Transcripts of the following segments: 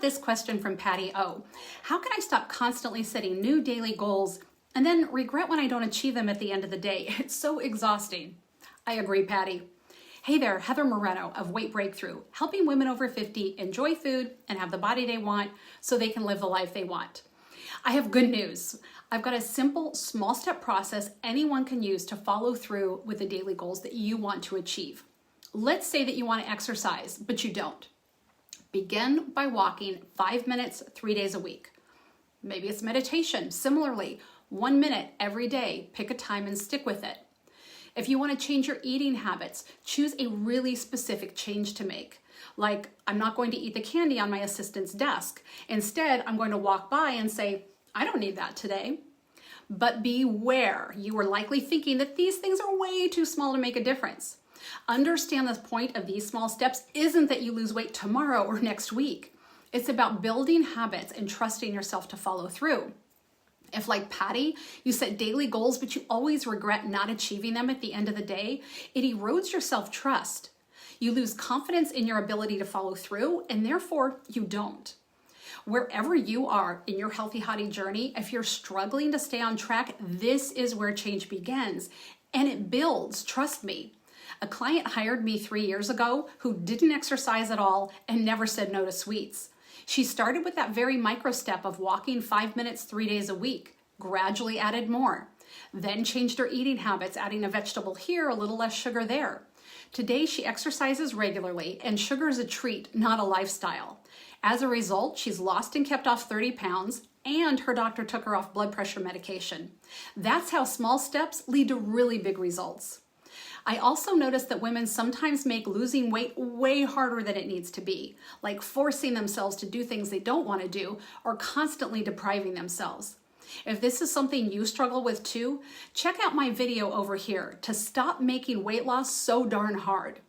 this question from Patty O. How can I stop constantly setting new daily goals and then regret when I don't achieve them at the end of the day? It's so exhausting. I agree, Patty. Hey there, Heather Moreno of Weight Breakthrough, helping women over 50 enjoy food and have the body they want so they can live the life they want. I have good news. I've got a simple, small step process anyone can use to follow through with the daily goals that you want to achieve. Let's say that you want to exercise, but you don't. Begin by walking 5 minutes, 3 days a week. Maybe it's meditation. Similarly, 1 minute every day. Pick a time and stick with it. If you want to change your eating habits, choose a really specific change to make. Like, I'm not going to eat the candy on my assistant's desk. Instead, I'm going to walk by and say, I don't need that today. But beware, you are likely thinking that these things are way too small to make a difference. Understand the point of these small steps isn't that you lose weight tomorrow or next week. It's about building habits and trusting yourself to follow through. If, like Patty, you set daily goals, but you always regret not achieving them at the end of the day, it erodes your self-trust. You lose confidence in your ability to follow through, and therefore you don't. Wherever you are in your healthy hottie journey, if you're struggling to stay on track, this is where change begins, and it builds, trust me. A client hired me 3 years ago who didn't exercise at all and never said no to sweets. She started with that very micro step of walking 5 minutes, 3 days a week, gradually added more, then changed her eating habits, adding a vegetable here, a little less sugar there. Today, she exercises regularly, and sugar is a treat, not a lifestyle. As a result, she's lost and kept off 30 pounds, and her doctor took her off blood pressure medication. That's how small steps lead to really big results. I also noticed that women sometimes make losing weight way harder than it needs to be, like forcing themselves to do things they don't want to do or constantly depriving themselves. If this is something you struggle with too, check out my video over here to stop making weight loss so darn hard.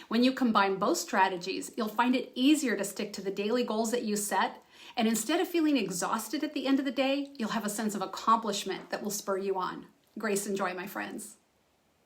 When you combine both strategies, you'll find it easier to stick to the daily goals that you set, and instead of feeling exhausted at the end of the day, you'll have a sense of accomplishment that will spur you on. Grace and joy, my friends.